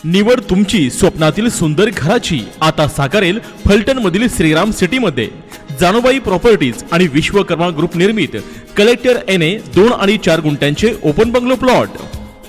निवड तुमची स्वप्नातील सुंदर घराची आता साकारेल फलटण मधील श्रीराम सिटी मध्ये। जानूबाई प्रॉपर्टीज आणि विश्वकर्मा ग्रुप निर्मित कलेक्टर एने 2 आणि 4 गुंठ्यांचे ओपन बंगलो प्लॉट।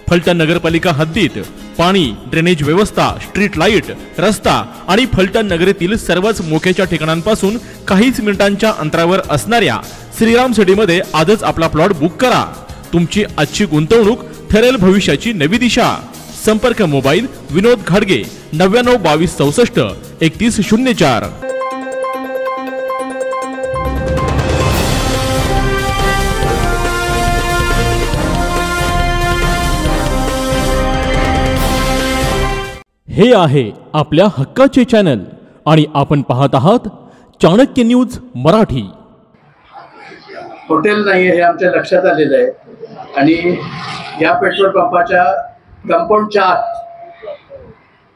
फलटण नगरपालिका हद्दीत पाणी, ड्रेनेज व्यवस्था, स्ट्रीट लाईट, रस्ता आणि फलटण नगरीतील सर्वच मोक्याच्या ठिकाणांपासून काहीच मिनिटांच्या अंतरावर असणाऱ्या श्रीराम सिटी मध्ये आजच आपला प्लॉट बुक करा। तुमची आजची गुंतवणूक ठरेल भविष्याची नवी दिशा। संपर्क मोबाईल विनोद घाडगे 99 22 64 31 04। हे आहे आपल्या हक्काचे चॅनल आणि आपण पाहत आहात चाणक्य न्यूज मराठी। हॉटेल नाही हे आमच्या लक्षात आलेलं आहे आणि या पेट्रोल पंपाच्या कंपाऊंडच्या आत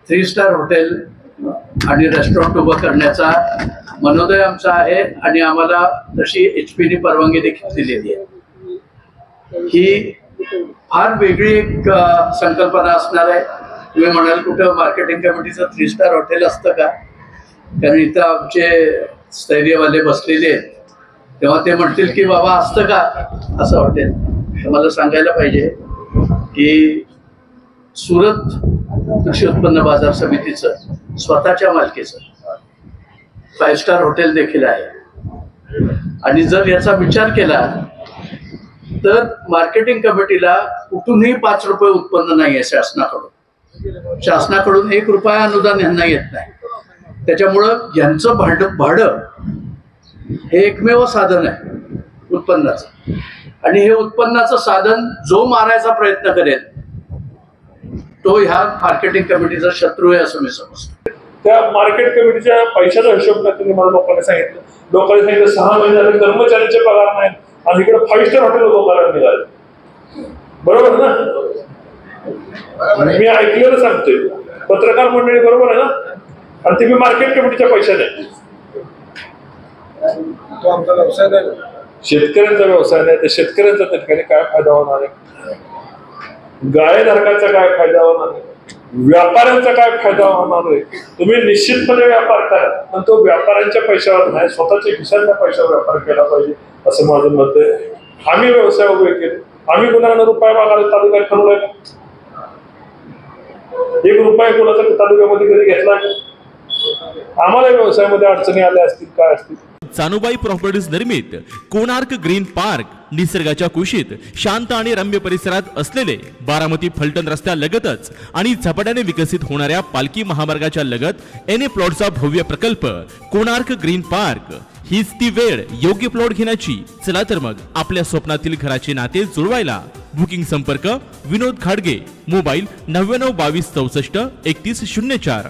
3 स्टार हॉटेल आणि रेस्टॉरंट उभं करण्याचा मनोदय आमचा आहे आणि आम्हाला तशी HP ने परवानगी देखील दिलेली आहे। ही फार वेगळी एक संकल्पना असणार आहे। तुम्ही म्हणाल कुठं मार्केटिंग कमिटीचं 3 स्टार हॉटेल असतं का? कारण इथं आमचे स्थैर्यवाले बसलेले आहेत, तेव्हा ते म्हणतील की बाबा असतं का असं हॉटेल? मला सांगायला पाहिजे की सुरत कृषी उत्पन्न बाजार समितीचं स्वतःच्या मालकीचं 5 स्टार हॉटेल देखील आहे आणि जर याचा विचार केला तर मार्केटिंग कमिटीला कुठूनही 5 रुपये उत्पन्न नाही आहे शासनाकडून 1 रुपया अनुदान यांना येत नाही। त्याच्यामुळं यांचं भाडं हे एकमेव साधन आहे उत्पन्नाचं आणि हे उत्पन्नाचं साधन जो मारायचा प्रयत्न करेल तो ह्या मार्केटिंग कमिटीचा शत्रू आहे असं मी समजतो। त्या मार्केट कमिटीच्या पैशाचा हिशोब करताना मला लोकांनी सांगितलं 6 महिने झाले कर्मचाऱ्यांचे पगार नाही आणि इकडे 5 स्टार हॉटेल लोकांना निघाले। बरोबर ना? मी ऐकलेलं सांगतोय, पत्रकार मंडळी बरोबर आहे ना? आणि ते मी मार्केट कमिटीच्या पैशाने तो आमचा व्यवसाय नाही, शेतकऱ्यांचा व्यवसाय नाही। तर शेतकऱ्यांचा त्या ठिकाणी काय फायदा होणार आहे? गाळेधारकांचा काय फायदा होणार आहे? व्यापाऱ्यांचा काय फायदा होणार आहे? तुम्ही निश्चितपणे व्यापार करा, पण तो व्यापाऱ्यांच्या पैशावर नाही, स्वतःच्या खिशाच्या पैशावर व्यापार केला पाहिजे असं माझं मत आहे। आम्ही व्यवसाय उभे केले, आम्ही कुणाला रुपये मागायला तालुक्यात ठरवलंय का? 1 रुपया कुणाचा तालुक्यामध्ये कधी घेतला? आम्हाला व्यवसायामध्ये अडचणी आल्या असतील काय असतील? जानूबाई प्रॉपर्टीज निर्मित कोणार्क ग्रीन पार्क निसर्गाच्या कुशीत शांत आणि रम्य परिसरात असलेले बारामती फलटण रस्त्यालगतच आणि झपाट्याने विकसित होणाऱ्या पालखी महामार्गाच्या लगत एने प्लॉटचा भव्य प्रकल्प कोणार्क ग्रीन पार्क। हीच ती वेळ योग्य प्लॉट घेण्याची। चला तर मग आपल्या स्वप्नातील घराचे नाते जुळवायला बुकिंग संपर्क विनोद घाडगे मोबाईल 99 22 64 31 04।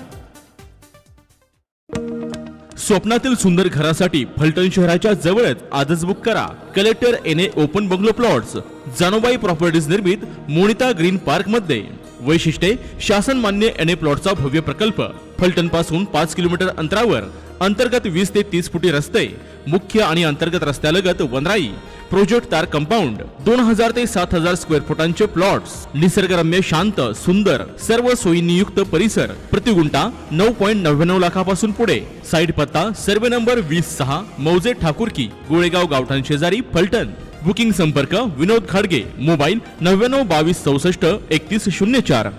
स्वप्नातील सुंदर घरासाठी फलटण शहराच्या जवळच आजच बुक करा कलेक्टर एने ओपन बंगलो प्लॉट्स। जानूबाई प्रॉपर्टीज निर्मित मोनिता ग्रीन पार्क मध्ये। वैशिष्ट्ये शासन मान्य एने प्लॉटचा भव्य प्रकल्प। फलटण पासून 5 किलोमीटर अंतरावर अंतर्गत 20 ते 30 फुटी रस्ते, मुख्य आणि अंतर्गत रस्त्यालगत वनराई, प्रोजेक्ट तार कंपाऊंड, 2000 ते 7000 स्क्वेअर फुटांचे प्लॉट्स, निसर्गरम्य शांत सुंदर सर्व सोयींनी युक्त परिसर। प्रति गुंठा 9.99 लाखापासून पुढे। साइट पत्ता सर्वे नंबर 26 मौजे ठाकूरकी गोळेगाव गावठाण शेजारी फलटण। बुकिंग संपर्क विनोद घाडगे मोबाईल 99 22 64 31 04।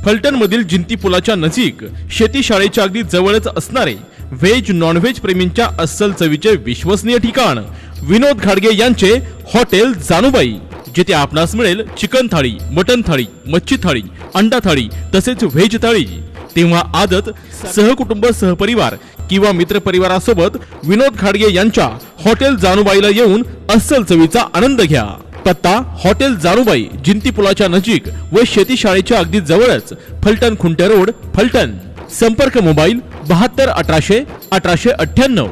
फलटण मधील जिंती पुलाच्या नजीक शेती शाळेच्या अगदी जवळच असणारे व्हेज नॉन व्हेज प्रेमींच्या अस्सल चवीचे विश्वसनीय ठिकाण विनोद घाडगे यांचे हॉटेल जानूबाई, जिथे आपणास मिळेल चिकन थाळी, मटन थाळी, मच्छी थाळी, अंडा थाळी तसेच व्हेज थाळी। तेव्हा आदत सहकुटुंब सहपरिवार किंवा मित्र परिवारासोबत विनोद घाडगे यांच्या हॉटेल जानूबाईला येऊन अस्सल चवीचा आनंद घ्या। पत्ता हॉटेल जानूबाई, जिंती पुलाच्या नजीक व शेती शाळेच्या अगदी जवळच, फलटण खुंटे रोड फलटण। संपर्क मोबाईल 72 1800 1898।